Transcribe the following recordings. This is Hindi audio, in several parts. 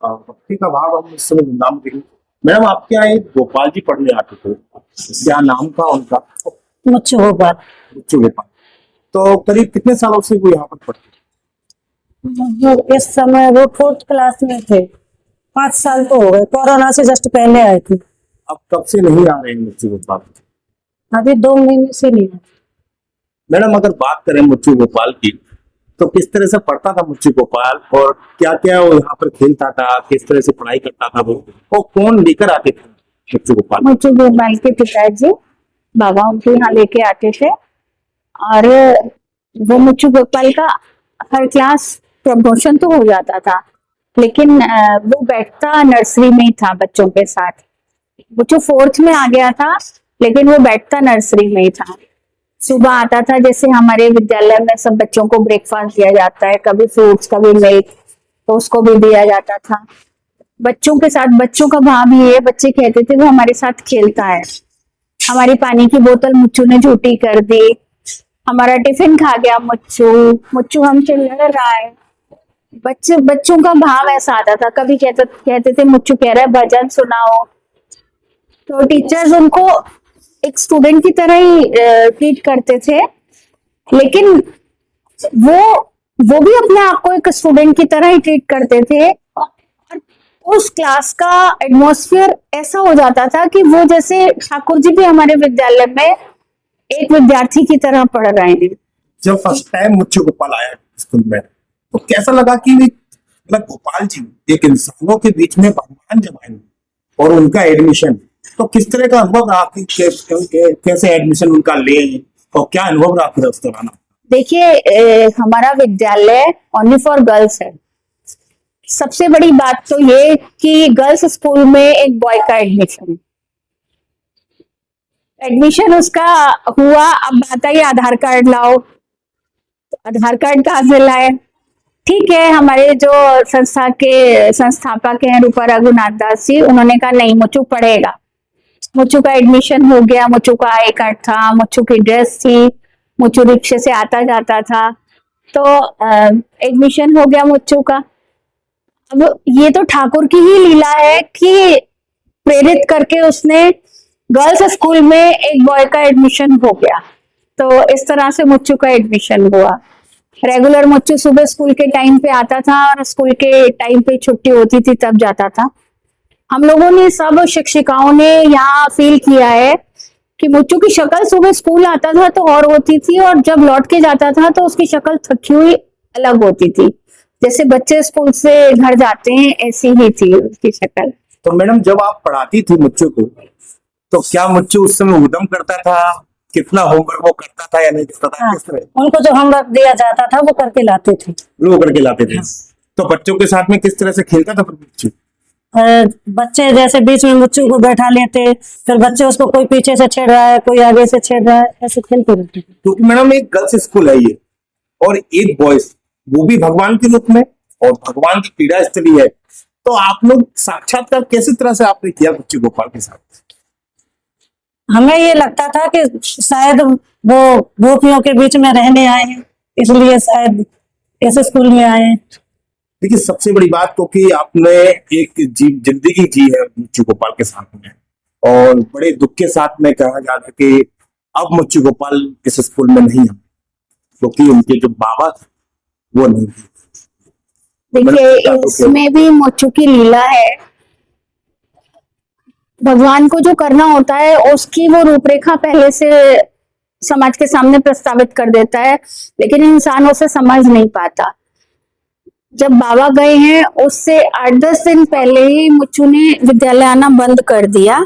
भक्ति का भाव हम इस समय नाम देंगे। मैडम आपके यहाँ एक गोपाल जी पढ़ने आते थे, क्या नाम था उनका? मुझे गोपाल। बच्चू गोपाल। तो करीब कितने सालों से वो यहाँ पर पढ़ते थे? इस समय वो 4th क्लास में थे। 5 साल तो हो गए, कोरोना से जस्ट पहले आए थे। अब कब से नहीं आ रहे हैं बच्चू गोपाल? अभी 2 महीने से नहीं आए। मैडम अगर बात करें मुच्चू गोपाल की, तो किस तरह से पढ़ता था मुच्चू गोपाल, और क्या क्या वो यहाँ पर खेलता था, किस तरह से पढ़ाई करता था वो कौन लेकर आते थे मुच्चू गोपाल? मुझे गोपाल के पिताजी बाबा उनको यहाँ लेके आते थे, और वो मुच्चू गोपाल का हर क्लास प्रमोशन तो हो जाता था, लेकिन वो बैठता नर्सरी में ही था बच्चों के साथ। वो जो 4th में आ गया था, लेकिन वो बैठता नर्सरी में ही था। सुबह आता था, जैसे हमारे विद्यालय में सब बच्चों को ब्रेकफास्ट दिया जाता है, कभी फ्रूट्स कभी मिल्क, तो उसको भी दिया जाता था बच्चों के साथ। बच्चों का भाव ये है, बच्चे कहते थे वो हमारे साथ खेलता है। हमारी पानी की बोतल मुच्चू ने झूठी कर दी, हमारा टिफिन खा गया मुच्चू, मुच्चू हमसे लड़ रहा है। बच्चों का भाव ऐसा आता था। कभी कहते थे मुच्चू कह रहा है भजन सुनाओ, तो टीचर्स उनको एक स्टूडेंट की तरह ही ट्रीट करते थे, लेकिन वो भी अपने आप को एक स्टूडेंट की तरह ही ट्रीट करते थे। और उस क्लास का एटमॉस्फेयर ऐसा हो जाता था कि वो जैसे ठाकुर जी भी हमारे विद्यालय में एक विद्यार्थी की तरह पढ़ रहे हैं। जब फर्स्ट टाइम मुच्चू गोपाल आया स्कूल में, तो कैसा लगा कि मतलब गोपाल जी एक इंसानों के बीच में भगवान जब आए और उनका एडमिशन, तो किस तरह का अनुभव रहा कि कैसे एडमिशन उनका ले, और क्या अनुभव रहा फिर उस दौरान? देखिए, हमारा विद्यालय ओनली फॉर गर्ल्स है। सबसे बड़ी बात तो ये कि गर्ल्स स्कूल में एक बॉय का एडमिशन उसका हुआ। अब बात आई आधार कार्ड लाओ, तो आधार कार्ड कहाँ से लाए? ठीक है, हमारे जो संस्था के संस्थापक हैं रूपा रघुनाथ दास जी, उन्होंने कहा नहीं मुच्चू पढ़ेगा। मुच्चू का एडमिशन हो गया, मुच्चू का आई कार्ड था, मुच्चू की ड्रेस थी, मुच्चू रिक्शे से आता जाता था, तो एडमिशन हो गया मुच्चू का। अब ये तो ठाकुर की ही लीला है कि प्रेरित करके उसने गर्ल्स स्कूल में एक बॉय का एडमिशन हो गया, तो इस तरह से मुच्चू का एडमिशन हुआ। रेगुलर मुच्चू सुबह स्कूल के टाइम पे आता था, और स्कूल के टाइम पे छुट्टी होती थी तब जाता था। हम लोगों ने सब शिक्षिकाओं ने यहाँ फील किया है कि मुच्चू की शक्ल सुबह स्कूल आता था तो और होती थी, और जब लौट के जाता था तो उसकी शक्ल थकी हुई अलग होती थी। जैसे बच्चे स्कूल से घर जाते हैं ऐसी ही थी उसकी शक्ल। तो मैडम जब आप पढ़ाती थी मुच्चू को, तो क्या मुच्चू उस समय उद्यम करता था? कितना होमवर्क वो करता था या नहीं करता था? हाँ, किस तरह उनको जो होमवर्क दिया जाता था वो करके लाते थे। वो करके लाते थे? तो बच्चों के साथ में किस तरह से खेलता था फिर मुच्चू? बच्चे जैसे बीच में मुच्चू को बैठा लेते, फिर बच्चे उसको कोई पीछे से छेड़ रहा है, कोई आगे से छेड़ रहा है, ऐसे खेलते रहते। क्योंकि मैडम एक गर्ल्स स्कूल है ये, और एक बॉयज, वो भी भगवान के रूप में, और भगवान की पीड़ा स्थली है। तो आप लोग साक्षात्कार कैसे तरह से आपने किया मुच्चू गोपाल के साथ? हमें ये लगता था कि शायद वो गोपियों के बीच में रहने आए हैं, इसलिए शायद ऐसे स्कूल में आए हैं। देखिए सबसे बड़ी बात तो कि आपने एक जिंदगी जी है मुच्चू गोपाल के साथ में, और बड़े दुख के साथ में कहा जा रहा है कि अब मुच्चू गोपाल इस स्कूल में नहीं है, क्योंकि उनके जो बाबा थे वो नहीं थे। देखिए इसमें भी मुच्चू की लीला है। भगवान को जो करना होता है उसकी वो रूपरेखा पहले से समाज के सामने प्रस्तावित कर देता है, लेकिन इंसान उसे समझ नहीं पाता। जब बाबा गए हैं उससे 8-10 दिन पहले ही मुच्चू ने विद्यालय आना बंद कर दिया।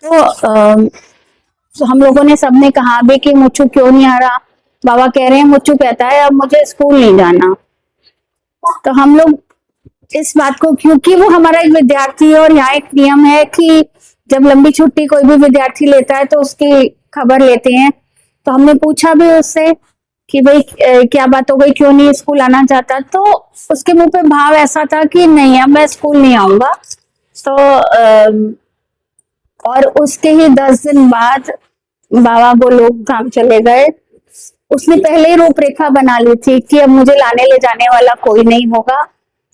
तो हम लोगों ने सबने कहा भी कि मुच्चू क्यों नहीं आ रहा? बाबा कह रहे हैं, मुच्चू कहता है अब मुझे स्कूल नहीं जाना। तो हम लोग इस बात को, क्योंकि वो हमारा एक विद्यार्थी है और यहाँ एक नियम है कि जब लंबी छुट्टी कोई भी विद्यार्थी लेता है तो उसकी खबर लेते हैं, तो हमने पूछा भी उससे कि भाई क्या बात हो गई, क्यों नहीं स्कूल आना चाहता? तो उसके मुंह पे भाव ऐसा था कि नहीं अब मैं स्कूल नहीं आऊंगा। तो और उसके ही 10 दिन बाद बाबा वो लोग धाम चले गए। उसने पहले ही रूपरेखा बना ली थी कि अब मुझे लाने ले जाने वाला कोई नहीं होगा,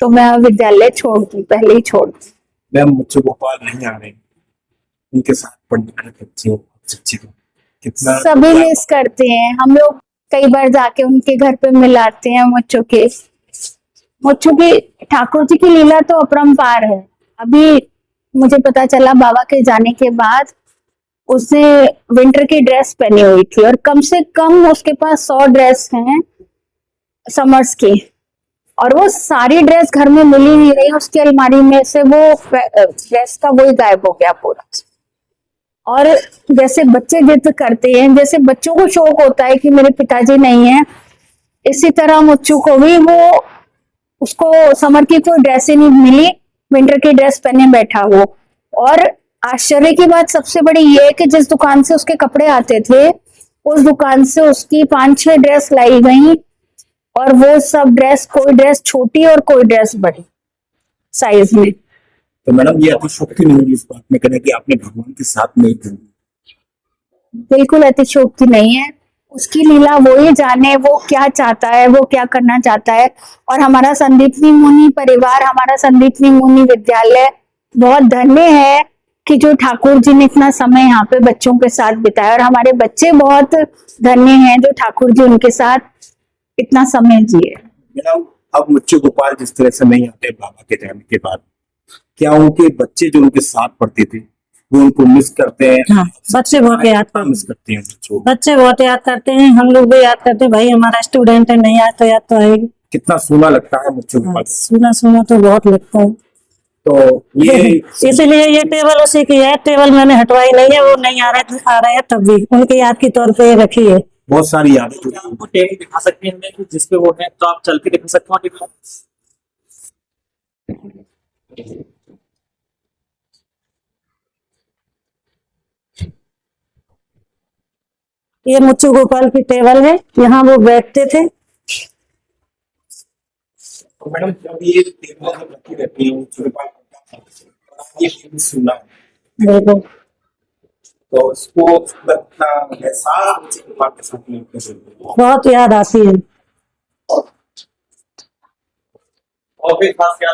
तो मैं विद्यालय छोड़ दी, पहले ही छोड़ दी। मैम मुच्चू गोपाल नहीं आ रहे, उनके साथ पढ़ने वाले बच्चे शिक्षक कितना सभी मिस करते हैं, हम लोग कई बार जाके उनके घर पे मिलाते हैं मुच्चू के। मुच्चू की ठाकुर जी की लीला तो अपरंपार है। अभी मुझे पता चला बाबा के जाने के बाद उसने विंटर की ड्रेस पहनी हुई थी और कम से कम उसके पास 100 ड्रेस हैं समर्स की, और वो सारी ड्रेस घर में मिली नहीं रही। उसकी अलमारी में से वो ड्रेस का वही गायब हो गया पूरा। और जैसे बच्चे जिद करते हैं, जैसे बच्चों को शौक होता है कि मेरे पिताजी नहीं है, इसी तरह मुच्चू को भी वो, उसको समर की कोई ड्रेस ही नहीं मिली, विंटर की ड्रेस पहने बैठा वो। और आश्चर्य की बात सबसे बड़ी ये है कि जिस दुकान से उसके कपड़े आते थे, उस दुकान से उसकी 5-6 ड्रेस लाई गई, और वो सब ड्रेस, कोई ड्रेस छोटी और कोई ड्रेस बड़ी साइज में। तो मैडम ये अतिशयोक्ति नहीं होगी इस बात में कहने कि आपने भगवान के साथ नहीं थी? बिल्कुल अतिशयोक्ति नहीं है। उसकी लीला वो ही जाने, वो क्या चाहता है, वो क्या करना चाहता है। और हमारा संदीपनी मुनि परिवार, हमारा संदीपनी मुनि विद्यालय बहुत धन्य है कि जो ठाकुर जी ने इतना समय यहाँ पे बच्चों के साथ बिताया, और हमारे बच्चे बहुत धन्य हैं जो ठाकुर जी उनके साथ इतना समय जिए। मैडम अब मुच्चू गोपाल जिस तरह से नहीं आते बाबा के जाने के बाद, क्या उनके बच्चे जो उनके साथ पढ़ते थे वो उनको मिस करते हैं? हाँ, बच्चे बहुत याद करते मिस करते हैं बच्चों को? बच्चे बहुत याद करते हैं, हम लोग भी याद करते हैं। भाई हमारा स्टूडेंट है, नहीं आया तो याद तो आएगी। कितना सूना लगता है मुच्चू गोपाल। सुना सुना तो बहुत लगता है। तो ये इसीलिए ये टेबल उसी की है, टेबल मैंने हटवाई नहीं है, वो नहीं आ रहा है तब भी उनकी याद की तौर पे रखी है। बहुत सारी यादें जुड़ी हैं। आपको टेबल दिखा सकते हैं हमें जिस पे वो है, तो आप चल के दिखा सकते हो टेबल। ये मुच्चू गोपाल की टेबल है, यहाँ वो बैठते थे। तो मैडम जब ये टेबल जब रखी रहती है मुच्चू गोपाल ये टेबल सुना है, देखो तो उसको लगता एहसास मुच्चू गोपाल के साथ में कैसे होता है? बहुत याद आती है। और भी खास क्या?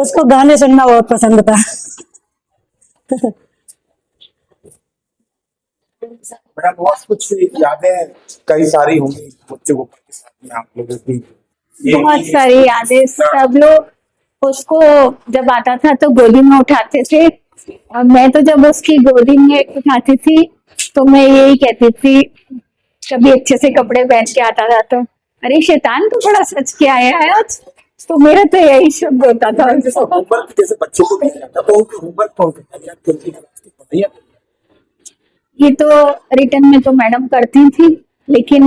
उसको गाने सुनना बहुत पसंद था। मैडम बहुत कुछ यादें कई सारी होंगी मुच्चू गोपाल के साथ में आप लोगों की। बहुत सारी यादें। सब लोग उसको जब आता था तो गोदी में उठाते थे, और मैं तो जब उसकी गोदी में उठाती थी तो मैं यही कहती थी, कभी अच्छे से कपड़े पहन के आता था तो अरे शैतान तो बड़ा सच के आया है आज, तो मेरा तो यही शब्द होता था। होमवर्क जैसे बच्चों को दिया जाता तो उनके होमवर्क कौन करता है? क्योंकि पढ़ाई ये तो रिटर्न में तो मैडम करती थी, लेकिन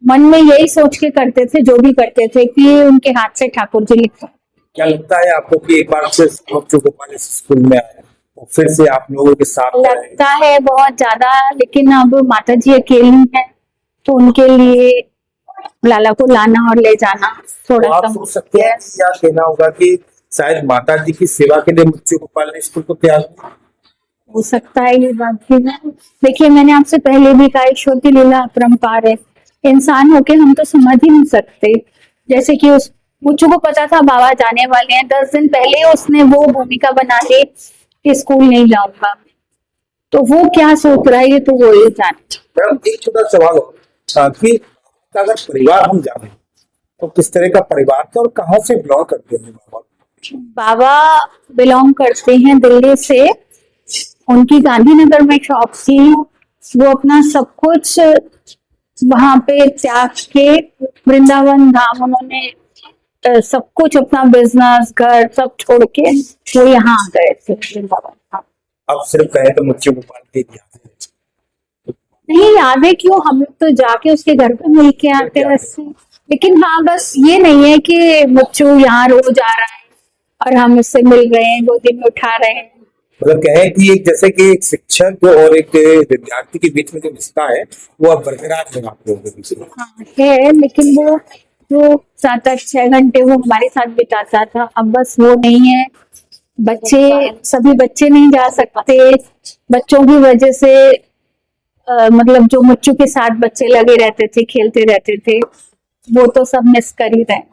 मन में यही सोच के करते थे, जो भी करते थे, कि उनके हाथ से ठाकुर जी लिखा। क्या लगता है आपको कि एक बार फिर मुच्चू गोपाल इस स्कूल में आए और फिर से आप लोगों के साथ रहे? लगता है बहुत ज्यादा, लेकिन अब माता जी अकेली है तो उनके लिए लाला को लाना और ले जाना तो थोड़ा आप सा सोच सकते हैं कि क्या कहना होगा कि शायद माता जी की सेवा के लिए मुच्चू गोपाल ने स्कूल को त्याग दिया? हो सकता है ये बात भी है। देखिए मैंने आपसे पहले भी कहा, ईश्वर की लीला अपरंपार है, इंसान होके हम तो समझ ही नहीं सकते। जैसे कि उस मुझको को पता था बाबा जाने वाले हैं, 10 दिन पहले उसने वो भूमिका बना ली कि स्कूल नहीं जाऊंगा, तो वो क्या सोच रहा है ये तो वो ही जाने। मैडम एक छोटा सवाल हो कि अगर परिवार हम जाने तो किस तरह का परिवार था और कहाँ से बिलोंग करते हैं बाबा? बाबा बिलोंग करते हैं दिल्ली से, उनकी गांधीनगर में शॉप थी, वो अपना सब कुछ वहां पे त्याग के वृंदावन धाम उन्होंने सब कुछ अपना बिजनेस घर सब छोड़ के वो यहाँ आ गए थे वृंदावन धाम। अब सिर्फ कहे तो मुच्चू गोपाल की यादें हैं। नहीं यादें क्यों, हम लोग तो जाके उसके घर पे मिल के आते हैं वैसे। लेकिन हाँ बस ये नहीं है कि मुच्चू यहाँ रोज आ रहा है और हम उससे मिल रहे हैं, गोदी में उठा रहे हैं। मतलब कहें कि एक जैसे कि एक शिक्षक और एक विद्यार्थी के बीच में जो रिश्ता है वो अब बरकरार है आप लोगों के बीच में। हाँ है, लेकिन वो जो 7-6 घंटे वो हमारे साथ बिताता था अब बस वो नहीं है। बच्चे, सभी बच्चे नहीं जा सकते, बच्चों की वजह से मतलब जो मुच्चू के साथ बच्चे लगे रहते थे, खेलते रहते थे, वो तो सब मिस कर ही रहे हैं।